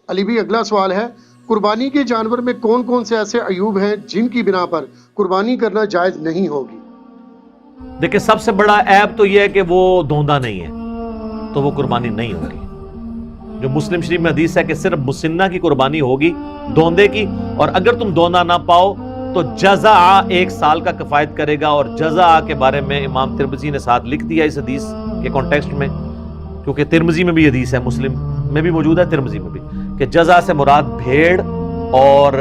علی بھی اگلا سوال ہے، قربانی کے جانور میں کون کون سے ایسے عیوب ہیں جن کی بنا پر قربانی کرنا جائز نہیں ہوگی؟ دیکھیں، سب سے بڑا عیب تو یہ ہے کہ وہ دوندا نہیں ہے، تو وہ قربانی نہیں ہوگی۔ جو مسلم شریف میں حدیث ہے کہ صرف مسنہ کی قربانی ہوگی، دوندے کی، اور اگر تم دوندا نہ پاؤ تو جزا 1 سال کا کفایت کرے گا۔ اور جزا کے بارے میں امام ترمذی نے ساتھ لکھ دیا اس حدیث کے کانٹیکسٹ میں، کیونکہ ترمذی میں بھی حدیث ہے، مسلم میں بھی موجود ہے، ترمذی میں بھی، کہ جزا سے مراد بھیڑ اور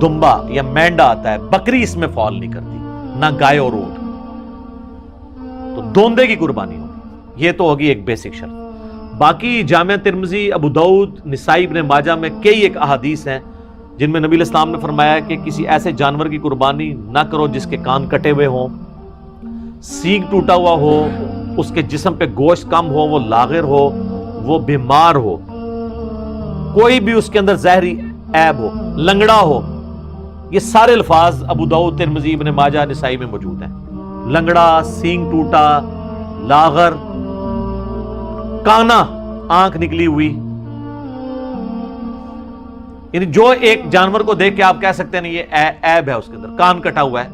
دمبا یا مینڈا آتا ہے، بکری اس میں فال نہیں کرتی، نہ گائے اور اونٹ، تو دوندے کی قربانی ہوگی۔ یہ تو ہوگی ایک بیسک شرط۔ باقی جامع ترمذی، ابو داؤد، نسائی، ابن ماجہ میں کئی ایک احادیث ہیں جن میں نبی علیہ السلام نے فرمایا کہ کسی ایسے جانور کی قربانی نہ کرو جس کے کان کٹے ہوئے ہوں، سینگ ٹوٹا ہوا ہو، اس کے جسم پہ گوشت کم ہو، وہ لاغر ہو، وہ بیمار ہو، کوئی بھی اس کے اندر زہری عیب ہو، لنگڑا ہو۔ یہ سارے الفاظ ابو داؤد، ترمذی، ابن ماجہ، نسائی میں موجود ہیں۔ لنگڑا، سینگ ٹوٹا، لاغر، کانا، آنکھ نکلی ہوئی، یعنی جو ایک جانور کو دیکھ کے آپ کہہ سکتے ہیں یہ عیب ہے اس کے اندر، کان کٹا ہوا ہے۔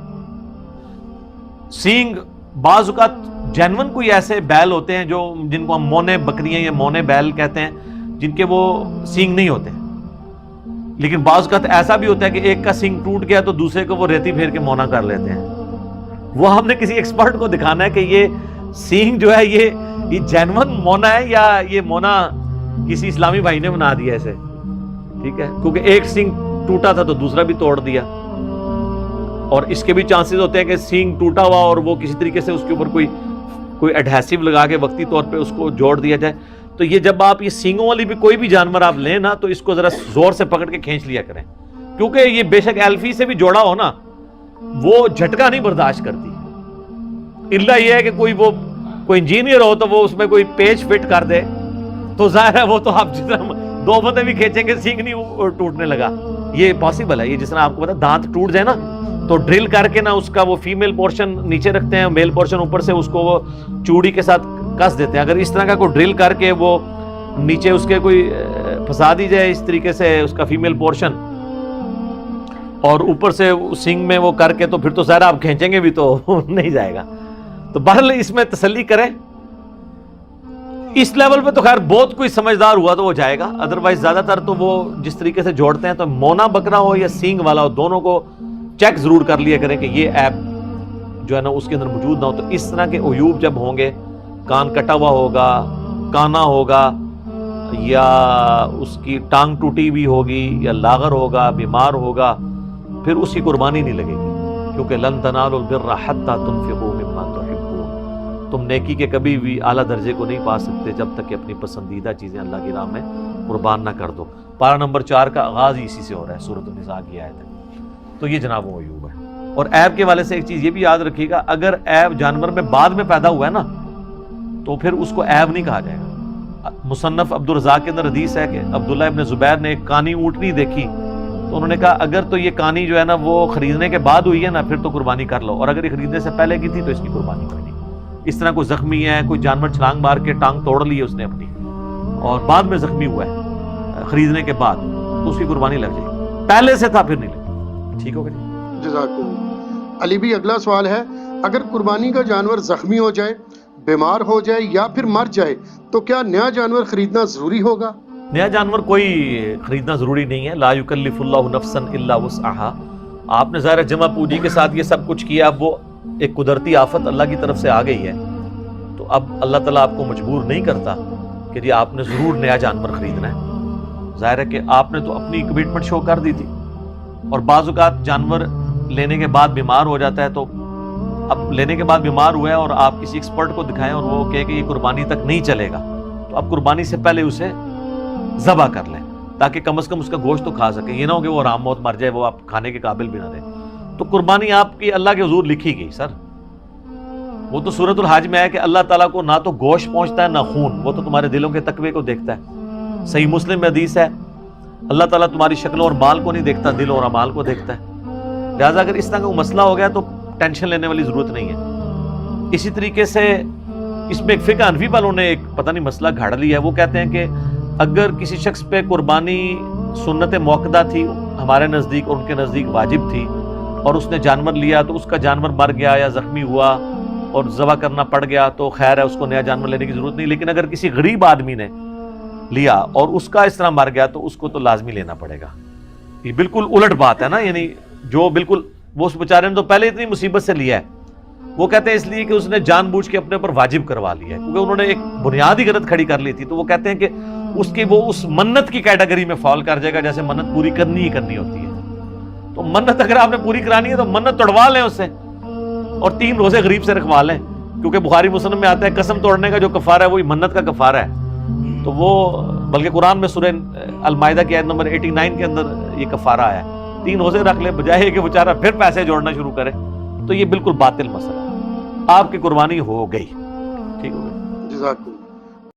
سینگ، بعض اوقات جینون کوئی ایسے بیل ہوتے ہیں جو جن کو ہم مونے بکریاں یا مونے بیل کہتے ہیں، جن کے وہ سینگ نہیں ہوتے، لیکن بعض اوقات ایسا بھی ہوتا ہے کہ ایک کا سینگ ٹوٹ گیا تو دوسرے کو وہ ریتی پھیر کے مونا کر لیتے ہیں۔ وہ ہم نے کسی ایکسپرٹ کو دکھانا ہے کہ یہ سینگ جو ہے یہ جینون مونا ہے یا یہ مونا کسی اسلامی بھائی نے بنا دیا ایسے، ٹھیک ہے، کیونکہ ایک سینگ ٹوٹا تھا تو دوسرا بھی توڑ دیا، اور اس کے بھی چانسز ہوتے ہیں کہ سینگ ٹوٹا ہوا اور وہ کسی طریقے سے اس کے اوپر کوئی ایڈہیسو لگا کے وقتی طور پہ اس کو جوڑ دیا جائے۔ تو یہ جب آپ یہ سینگوں والی بھی کوئی بھی جانور آپ لیں نا، تو اس کو ذرا زور سے پکڑ کے کھینچ لیا کریں، کیونکہ یہ بے شک ایلفی سے بھی جوڑا ہو نا، وہ جھٹکا نہیں برداشت کرتی، الا یہ ہے کہ کوئی انجینئر ہو تو وہ اس میں کوئی پیچ فٹ کر دے، تو ظاہر ہے وہ تو آپ جس طرح 2 بندے بھی کھینچیں گے سینگ نہیں ٹوٹنے لگا، یہ پاسبل ہے۔ یہ جس طرح آپ کو پتا دانت ٹوٹ جائے نا تو ڈرل کر کے نا اس کا وہ فیمیل پورشن نیچے رکھتے ہیں، میل پورشن اوپر سے اس کو وہ چوڑی کے ساتھ کس دیتے ہیں۔ اگر اس طرح کا کوئی ڈرل کر کے وہ نیچے اس کے کوئی پھنسا دی جائے اس طریقے سے اس کا فیمیل پورشن، اور اوپر سے سینگ میں وہ کر کے، تو پھر تو ظاہر آپ کھینچیں گے بھی تو نہیں جائے گا۔ تو بہرحال اس میں تسلی کریں، اس لیول پہ تو خیر بہت کوئی سمجھدار ہوا تو وہ جائے گا، ادروائز زیادہ تر تو وہ جس طریقے سے جوڑتے ہیں، تو مونا بکرا ہو یا سینگ والا ہو، دونوں کو چیک ضرور کر لیا کریں کہ یہ ایپ جو ہے نا اس کے اندر موجود نہ ہو۔ تو اس طرح کے عیوب جب ہوں گے، کان کٹا ہوا ہوگا، کانا ہوگا، یا اس کی ٹانگ ٹوٹی ہوئی ہوگی، یا لاغر ہوگا، بیمار ہوگا، پھر اس کی قربانی نہیں لگے گی، کیونکہ لن تنالوا البر حتی تنفقوا مما تحبون، تم نیکی کے کبھی بھی اعلیٰ درجے کو نہیں پا سکتے جب تک کہ اپنی پسندیدہ چیزیں اللہ کی راہ میں قربان نہ کر دو۔ پارہ نمبر 4 کا آغاز ہی اسی سے ہو رہا ہے، سورۃ النساء کی آیت ہے۔ تو یہ جناب وہ عیوب ہے۔ اور عیب کے والے سے ایک چیز یہ بھی یاد رکھیے گا، اگر عیب جانور میں بعد میں پیدا ہوا ہے نا تو پھر اس کو عیب نہیں کہا جائے گا۔ مصنف عبد الرزاق کے اندر حدیث ہے کہ عبداللہ ابن زبیر نے ایک کانی اونٹنی دیکھی، تو انہوں نے کہا اگر تو یہ کانی جو ہے نا وہ خریدنے کے بعد ہوئی ہے نا، پھر تو قربانی کر لو، اور اگر یہ خریدنے سے پہلے کی تھی تو اس کی قربانی کوئی نہیں۔ اس طرح کوئی زخمی ہے، کوئی جانور چھلانگ مار کے ٹانگ توڑ لی ہے اس نے اپنی، اور بعد میں زخمی ہوا ہے خریدنے کے بعد، تو اس کی قربانی لگ جائے گی، پہلے سے تھا پھر نہیں لگی۔ ٹھیک ہوگا جی، جزاکم۔ علی بھی اگلا سوال ہے، اگر قربانی کا جانور زخمی ہو جائے، بیمار ہو جائے یا پھر مر جائے تو کیا نیا جانور خریدنا ضروری ہوگا؟ نیا جانور کوئی خریدنا ضروری نہیں ہے، لا یکلف اللہ نفسا الا وسعها۔ آپ نے ظاہر جمع پوجی کے ساتھ یہ سب کچھ کیا، اب وہ ایک قدرتی آفت اللہ کی طرف سے آ گئی ہے، تو اب اللہ تعالیٰ آپ کو مجبور نہیں کرتا کہ جی آپ نے ضرور نیا جانور خریدنا ہے۔ ظاہر ہے کہ آپ نے تو اپنی کمٹمنٹ شو کر دی تھی، اور بعض اوقات جانور لینے کے بعد بیمار ہو جاتا ہے، تو اب لینے کے بعد بیمار ہوا ہے اور آپ کسی ایکسپرٹ کو دکھائیں اور وہ کہے کہ یہ قربانی تک نہیں چلے گا، تو اب قربانی سے پہلے اسے ذبح کر لیں تاکہ کم از کم اس کا گوشت تو کھا سکیں، یہ نہ ہو کہ وہ آرام موت مر جائے، وہ آپ کھانے کے قابل بھی نہ دیں۔ تو قربانی آپ کی اللہ کے حضور لکھی گئی سر، وہ تو سورۃ الحج میں ہے کہ اللہ تعالیٰ کو نہ تو گوشت پہنچتا ہے نہ خون، وہ تو تمہارے دلوں کے تقوی کو دیکھتا ہے۔ صحیح مسلم میں حدیث ہے اللہ تعالیٰ تمہاری شکل اور مال کو نہیں دیکھتا، دل اور اعمال کو دیکھتا ہے۔ لہٰذا اگر اس طرح کا مسئلہ ہو گیا تو ٹینشن لینے والی ضرورت نہیں ہے۔ اسی طریقے سے اس میں ایک فقہ حنفی والوں نے ایک پتہ نہیں مسئلہ گھاڑ لیا ہے، وہ کہتے ہیں کہ اگر کسی شخص پہ قربانی سنت موقدہ تھی ہمارے نزدیک اور ان کے نزدیک واجب تھی، اور اس نے جانور لیا تو اس کا جانور مر گیا یا زخمی ہوا اور ذبح کرنا پڑ گیا تو خیر ہے، اس کو نیا جانور لینے کی ضرورت نہیں. لیکن اگر کسی غریب آدمی نے لیا اور اس کا اس طرح مر گیا تو اس کو تو لازمی لینا پڑے گا. یہ بالکل الٹ بات ہے نا، یعنی جو بالکل وہ اس بیچارے نے تو پہلے اتنی مصیبت سے لیا ہے، وہ کہتے ہیں اس لیے کہ اس نے جان بوجھ کے اپنے اوپر واجب کروا لیا ہے، کیونکہ انہوں نے ایک بنیادی غلط کھڑی کر لی تھی. تو وہ کہتے ہیں کہ اس کی وہ اس منت کی کیٹیگری میں فال کر جائے گا جیسے منت پوری کرنی ہی کرنی ہوتی ہے. تو منت اگر آپ نے پوری کرانی ہے تو منت توڑوا لیں اس سے، اور 3 روزے غریب سے رکھوا لیں، کیونکہ بخاری مسلم میں آتا ہے قسم توڑنے کا جو کفارہ ہے وہی منت کا کفارہ ہے. تو وہ بلکہ قرآن میں سورہ المائدہ کی آیت نمبر 89 کے اندر یہ کفارہ آیا ہے. 3 روزے رکھ لے بجائے کہ بیچارہ پھر پیسے جوڑنا شروع کرے. تو یہ بالکل باطل مسئلہ ہے. آپ کی قربانی ہو گئی، ٹھیک ہو گئی. جزاک اللہ.